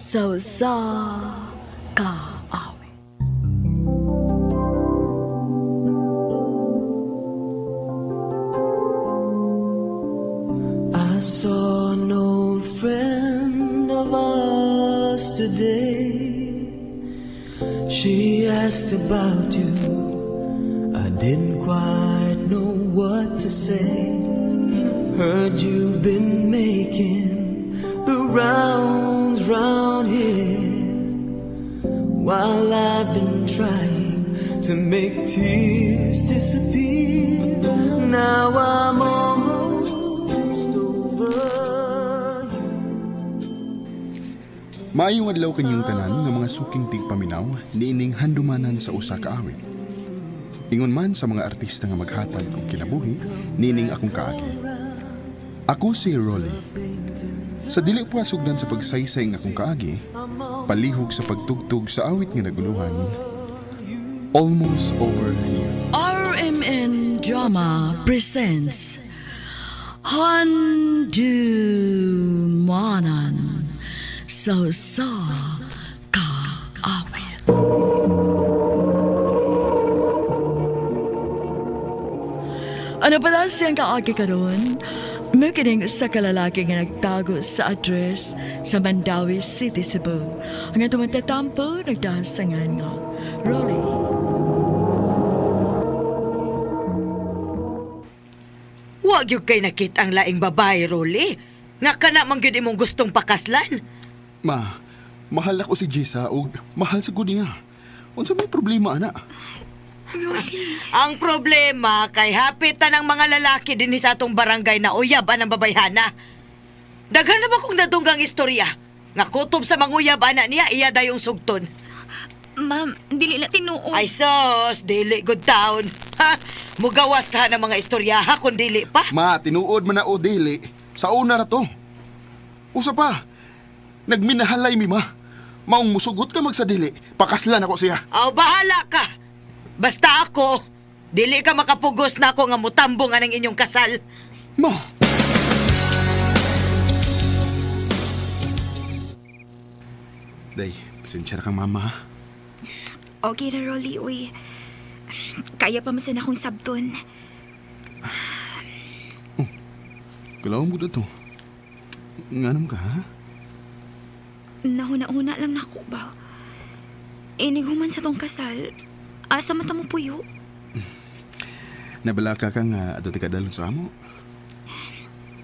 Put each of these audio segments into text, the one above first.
sa kaawit. I saw an old friend of ours today. She asked about you. I didn't quite know what to say. Heard you've been making the rounds round here, while I've been trying to make tears disappear. Now I'm almost over you. Maayong adlaw kanyang tanan nga mga suking tigpaminaw niining handumanan sa usa ka awit. Ingon man sa mga artista nga maghatag kong kinabuhi, nining akong kaagi. Ako si Rolly. Sa dili pa sugdan sa pagsaysay nga akong kaagi, palihog sa pagtugtog sa awit nga naguluhan, Almost Over You. RMN Drama presents Handumanan sa kaawit. Ano pala siyang kaagi karon? May kining sa kalalaki nga nagtago sa address sa Mandawi City, Cebu. Ang atong magtatampo, nagdasangan nga. Rolly. Huwag yung kay nakit ang laing babae, Rolly. Nga ka na man gyud imong gustong pakaslan. Ma, mahal ako si Jessa o mahal sa niya. Unsa may problema, ana? Ang problema kay hapitan ang mga lalaki din sa atong barangay na uyab ang babayhana. Daghan na ba kong nadunggang istorya? Nga kutob sa manguyab anak niya, iya dayong sugton. Ma'am, dili na tinuod. Ay sos, dili good town. Ha? Mugawas ka ng mga istorya ha kung dili pa. Ma, tinuod man na o dili. Sa una na to. Usa pa, nagminahalay mi ma. Maong musugot ka magsadili. Pakaslan ako siya. Aw, bahala ka. Basta ako, dili ka makapugos na ako nga mutambong anang inyong kasal. Ma! Day, pasensya na kang mama. Okay na, Rolly, uy. Kaya pa masan akong sabton. Kalaw mo na to. Nganam ka, ha? Nahuna-huna lang nako ba? Iniguman sa tong kasal. Asa mata mo puyo? Nabalaka ka nga ato ti kadalon sa amo.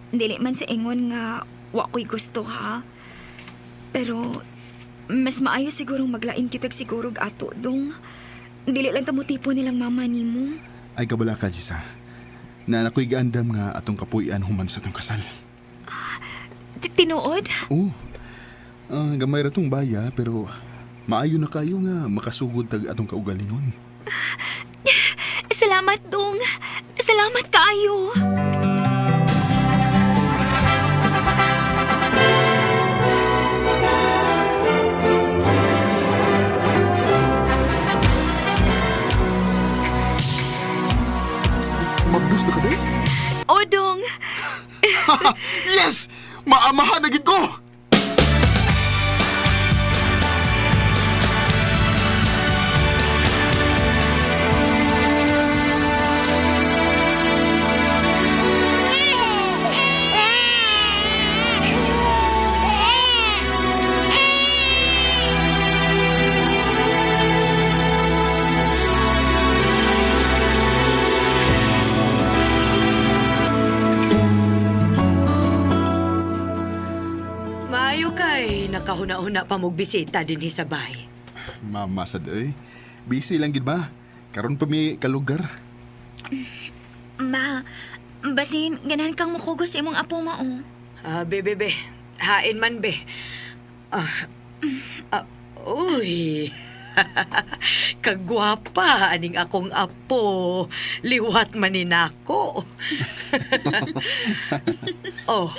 Dili man sa ingon nga wa ko'y gusto ha. Pero mas maayo sigurong maglain kitag sigurog ato dong. Dili lang tamo tipo nilang mama nimo. Ay kabalaka, Jessa. Na nako'y gaandam nga atong kapuyan human sa tong kasal. Tinuod? Oo. Gamay ra tong baya pero maayo na kayo nga makasugod tag atong kaugalingon. Salamat dong. Salamat kaayo. Magdus na ka, day? O dong. Yes! Maamahan na gid ko! Maayo kay nakahuna-huna pa mong bisita din sa bahay. Mama sad eh. Busy lang gid ba? Karon pa may kalugar. Ma, basin ganahan kang mukugos imong apo mao. Be. Hain man, be. Uy. Kagwapa aning akong apo. Liwat manin ako. Oh,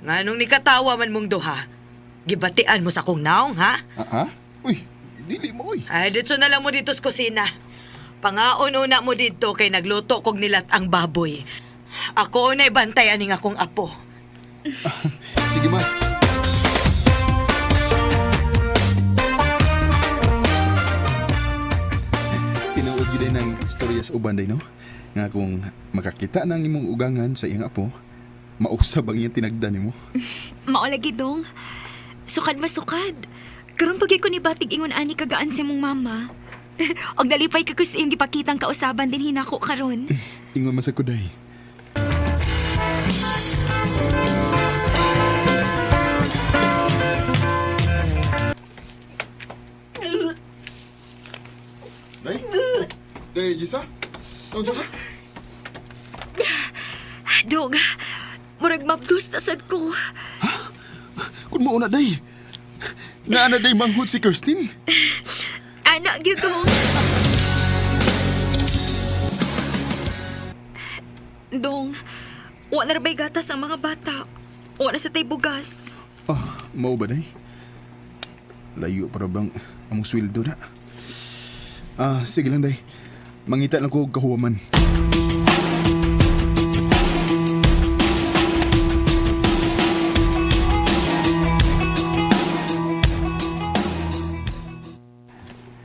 nganong ni katawa man mong duha? Gibatian mo sa akong naong, ha? Ha? Uy, dili mo uy. Ay, dito na lang mo dito sa kusina. Pangaon-una mo dito kay nagluto kog nilat ang baboy. Ako unay bantay aning akong apo. Sige ma. storya sa uban day no. Nga kung makakita ng imong ugangan sa iyang apo, mausab ang iyang tinagdan nimo. Mao lagi dong. Sukad masukad. Karon pagi ko ni batig ingon ani kagaan sa imong mama. Og nalipay ka ko sa iyong gipakitang kausaban din hinako karon. Ingon man sa kuday. Day? Day, Gisa? Ano ka? Dog, murag mabdus na sad ko. Kung mauna, Day. Naana, Day, manghud si Kirsten. Anak gyud ko. Dong, wa na rabay gatas ang mga bata. Wa na sa tay bugas. Mau ba, Day? Layo para bang among sweldo na. Sige lang, Day. Mangita lang ko og kahuwaman.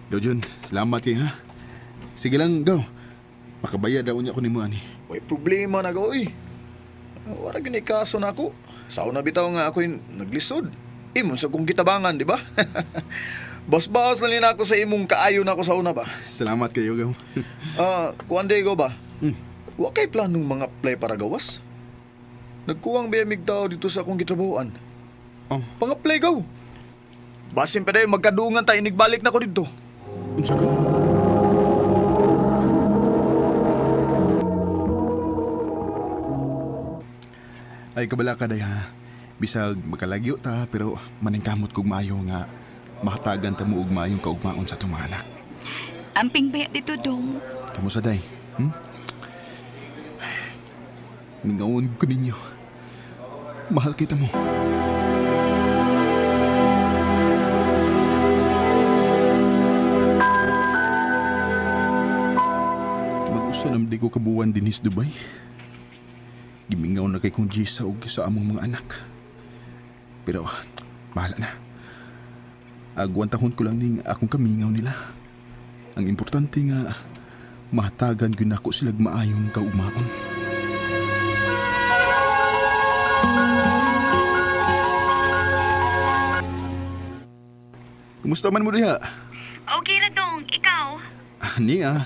Gaw, Jun. Salamat kayo, ha? Sige lang, Gaw. Makabayad daw niya ko ni mo, ani. May problema na ko, eh. Wala gini kaso na ako. Sao na bitaw nga ako'y naglisod. Imon sa kong gitabangan, di ba? Bas-bas na rin ako sa imong kaayo na ako sa una ba? Salamat kayo, Gaw. Kuan day ko ba? Wa kay planong mga play para gawas? Nagkuwang biyamig tao dito sa akong gitrabahoan. Pang-play gaw. Basin pa day magkadungan tayo nigbalik na ko dito. Unsa, Gaw? Ay, kabala ka, Day, ha? Bisag makalagyo ta, pero maningkamot kog maayo nga mahatagan ta mo og maayong kaugmaon sa itong mga anak. Amping bayat dito, Dong. Kamusta, Day? Mingawon ko ninyo. Mahal kita mo. Mag-usa nam di ko kabuwan din is Dubai. Gimingaw na kay kong Gisa og sa among mga anak. Pero, bahala na. Agwantahon ko lang ning akong kamingaw nila. Ang importante nga, mahatagan gyud nako sila maayong kaugmaon. Kumusta man mo diha? Okay na, Dong. Ikaw? Niya,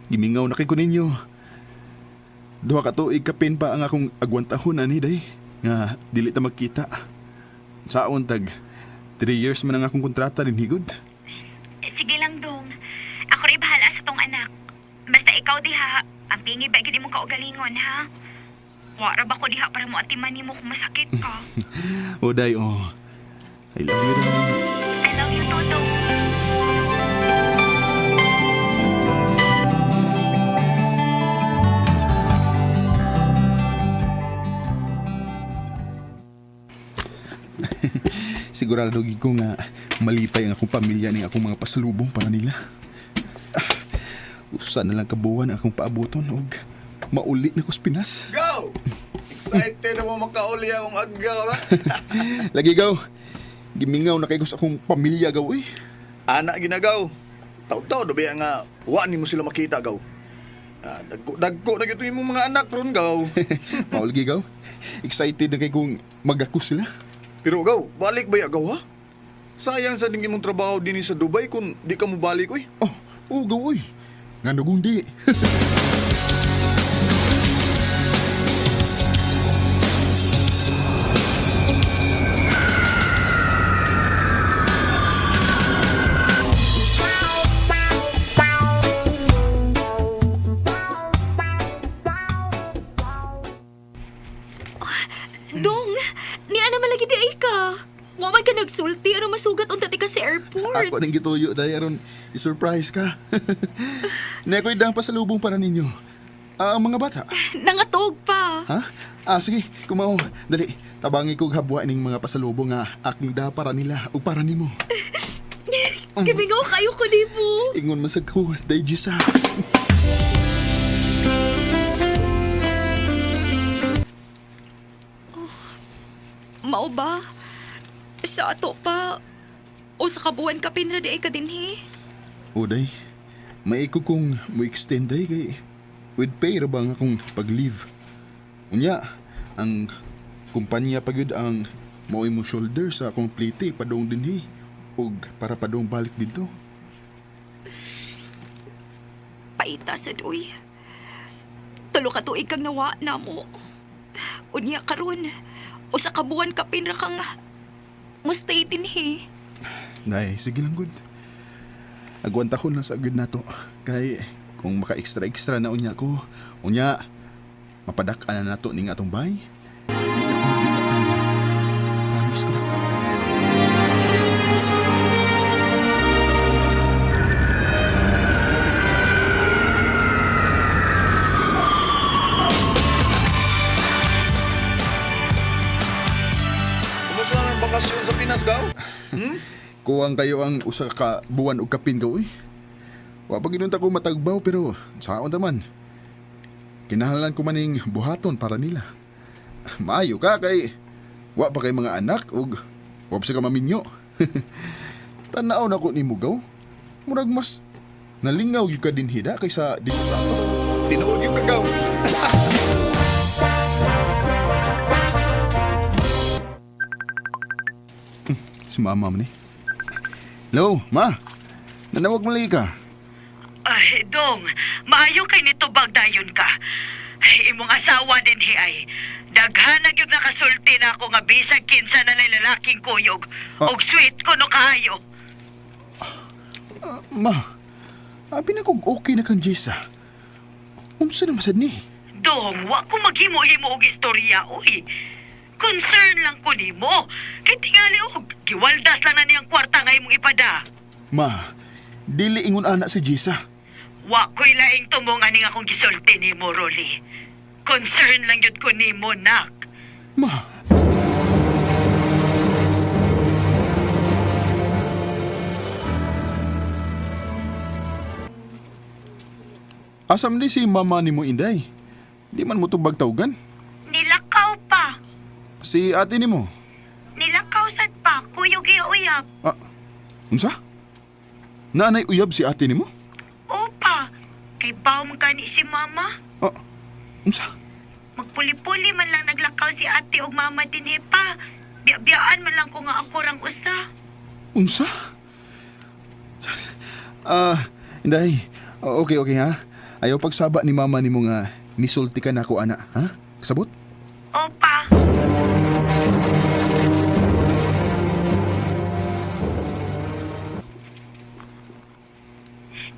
gimingaw na kay ko ninyo. Duha ka tuig kapin pa ang akong agwantahon ani day nga dili ta magkita. Saon tag 3 years man ang akong kontrata din higod. Sige lang, Dong. Ako rin bahala sa tong anak. Basta ikaw diha, ang pingi ba gid mo kaugalingon, ha? Wara ba ko diha para mo atiman nimo kung masakit ka? O day, I love you, day. I love you, Toto. Sigurado gid ko nga malipay ang akong pamilya ning akong mga pasalubong para nila. Usa na lang kabuwan ang akong paaboton og mauli na ko sa Pinas. Go! Excited na mo makauli akong agaw na. Lagi, Gaw. Gimingaw na kay ko sa akong pamilya, Gaw, eh. Anak ginagaw. Taw-taw, dobi nga, wa ni mo sila makita, gaw. Dagko na gito yung mga anak ron, gaw. Maulgi, Gaw. Excited na kay kong mag-ako sila. Pero gaw, balik ba ya, gaw, ha? Sayang sa dingin mong trabaho din sa Dubai kung di ka mo balik, oy. Oo, Gaw, oy. Nga nagundi. Dong, niya naman lagi di ka. Wa man ka nagsulti aron masugat unta ti ka sa airport. Ako nang gituyo, dahil aron i-surprise ka. Neko'y dang pasalubong para ninyo. Ang mga bata. Nangatog pa. Ha? Sige, kumao. Dali, tabangi kong habwa ning mga pasalubong nga akong da para nila o para nimo. Kimingaw kayo ko di mo. Ingon masag ko, dahil Gisa. Mao ba? Sa ato pa. O sa kabuan ka pinra di ay ka dinhi. Uday, May ko kong mo-extend ay kay with pay ra ba nga akong pag-leave. Unya, ang kumpanya pagyud ang mao'y mo shoulder sa akong plate padong dinhi ug para padong balik dito. Paita sad uy. Tulo ka tuig kang nawa na mo. Unya karon, usa ka buwan ka pinra kang mustay dinhi. Nay, sige lang good. Agwantahon lang sa agad na to. Kay kung maka-extra na unya ko, unya, mapadak-an na nato ning atong bay. Di na ko mabigat. Promise ko na. Kumusta naman ang bakasyon sa Pinas, Gaw? Kuwang kayo ang usa ka buwan og kapin ka, uy. Wa pa ginunta ko matagbaw pero saon taman. Kinahanglan ko maning buhaton para nila. Maayo ka kay wa pa kay mga anak ug wa pa ka maminyo. Tanaw na ko nimo gaw. Murag mas nalingaw gyud ka din hida kaysa dito sa ato. Tinuod yung kagaw. Si mama man eh. Hello, ma. Nanawag mo lagi ka. Ay, Dong, maayo kay nito bagdayon ka. Ay, imong asawa din ay. Daghan na gyud nakasulti na ako nga bisag kinsa na lay lalaking kuyog. Og sweet ko no kaayo. Ma, abi na kog okay na kang Jessa. Unsa na masad ni? Dong, wa ko maghimo-himo og istorya, uy. Concern lang ko nimo. Kay tingali og giwaldas lang na niyang kwarta nga imong ipada. Ma, dili ingon ana si Jessa. Wa ko'y laing tumong ani nga akong gisulti nimo, Rolly. Concern lang yun ko nimo, nak. Ma. Asam ni si mama ni mo, Inday. Di man mo tubag tawgan. Nilakaw pa. Si ate ni mo. Nilakaw sad pa, kuyog uyab. Ah, unsa? Nanay uyab si ate ni mo? Opa, kay baom gani si mama. Ah, unsa? Magpuli-puli man lang naglakaw si ate og mama din pa. Biya-biyaan man lang ko nga ako rang usa. Unsa? Inday. Okay ha. Ayaw pagsaba ni mama ni mo nga nisulti ka na ako, ana, ha? Kasabot? Opa.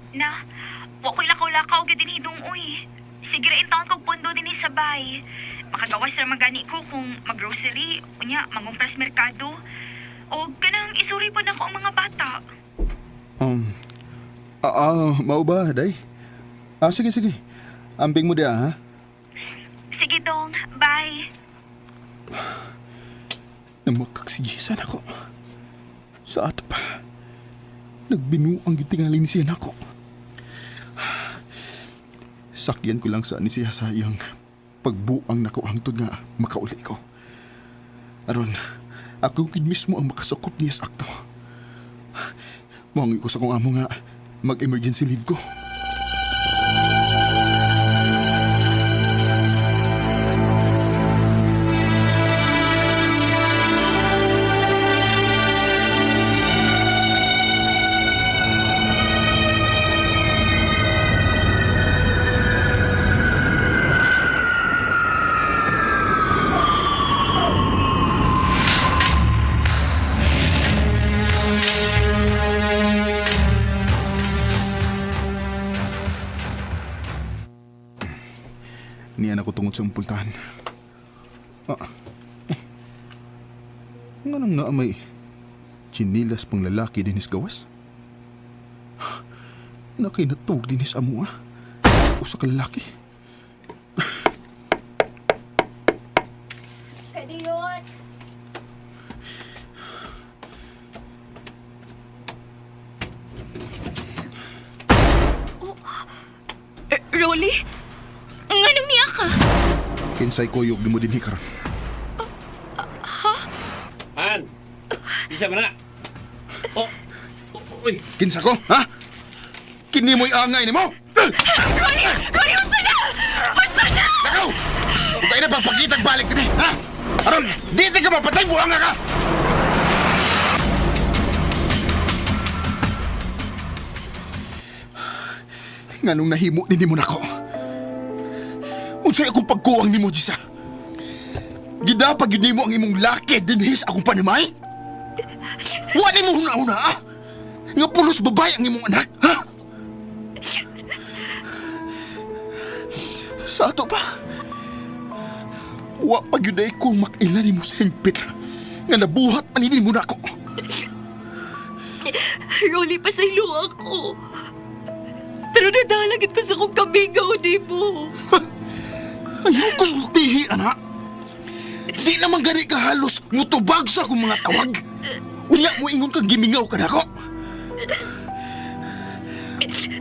Na, wa ko'y lakaw-lakaw gyud din hidung uy. Sige ra in taon kog pundo din sa bay. Makagawas ra magani ko kung maggrocery, unya mangumpras merkado. O kanang isuri pa nako ang mga bata. Mao ba, day? Sige. Amping mo dia, ha? Sige dong, bye. Namakak si Jason ako. Sa ato pa. Nagbinuang gitingalin siya nako. Sakyan ko lang sa ni siya sayang pagbuang nako hangtod nga makauli ko. Aron, ako gid mismo ang makasakop niya sa akto. Mangi ko sa kong amo nga mag-emergency leave ko. Niyan ako tungod sa umpultahan. Nga nang naamay chinilas pang lalaki dinis gawas? Nakinatog dinis amo usa ka lalaki. Kadiyot. Rolly? Nganong niya ka? Kinsay koyog ni mo din hikar. Han! Bisa ba na? Uy! Kinsa ko, ha? kini mo'y angay ni mo. Ronnie, basta na! Basta na! Nakaw! Huwag kayo na pagpagkitag balik din ha? Aron, di ka mapatay, buhanga ka! Nga nung nahimo ni mo nako. Unsay akong pagkuwang ni mo, Jisa? Gidapag yun ni mo ang imong laki dinhis akong panimay? Wa ni mo huna-huna, ah? Nga pulos babay ang imong anak, ha? Sa ato pa, wa pag yun ay kung makailan ni mo sa hingpit nga nabuhat aninin mo na ako. Ronnie, pasaylo ako. Pero nadalagit ko sa kong kabigaw, di mo. Ayaw ko sultihi, anak. Di naman gani ka halos mutubag sa akong mga tawag. Unya mo ingon kang gimingaw ka na ako.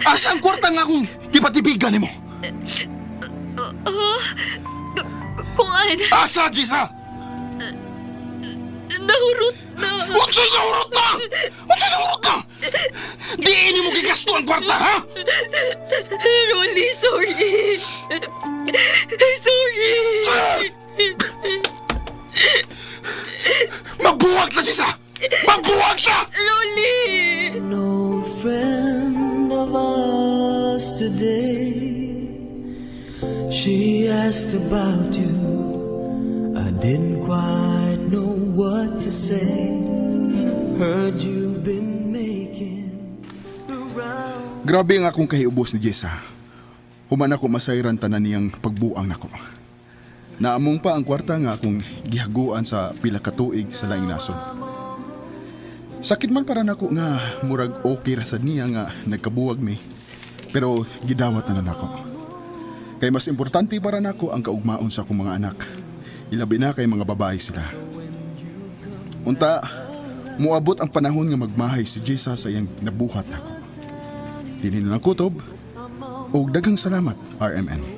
Asa ang kwarta nga akong ipatibigan ni mo? Kuan, Asa, Jisa? nahurot na. Unsay nahurot na? Unsay nahurot na? Di ini mo gigasto ang kwarta, ha? Ronnie, sorry. Sorry. Magbuwag na, Jisa! Magbuwag na! Ronnie! An old friend of ours today. She asked about you. I didn't quite know what to say. Heard you've been making the round. Grabe ang akong kahiubos ni Jessa. Human ako masayran tanan niyang pagbuang nako. Naamong pa ang kwarta nga akong gihaguan sa pila ka tuig sa laing nasod. Sakit man para nako nga murag okay ra sad niya nga nagkabuwag mi. Pero gidawat na nako. Kay mas importante para nako ang kaugmaon sa akong mga anak. Ilabi na kay mga babae sila. Unta, muabot ang panahon nga magmahay si Jessa sa iyang nabuhat nako. Dili na lang kutob, o daghang salamat, RMN.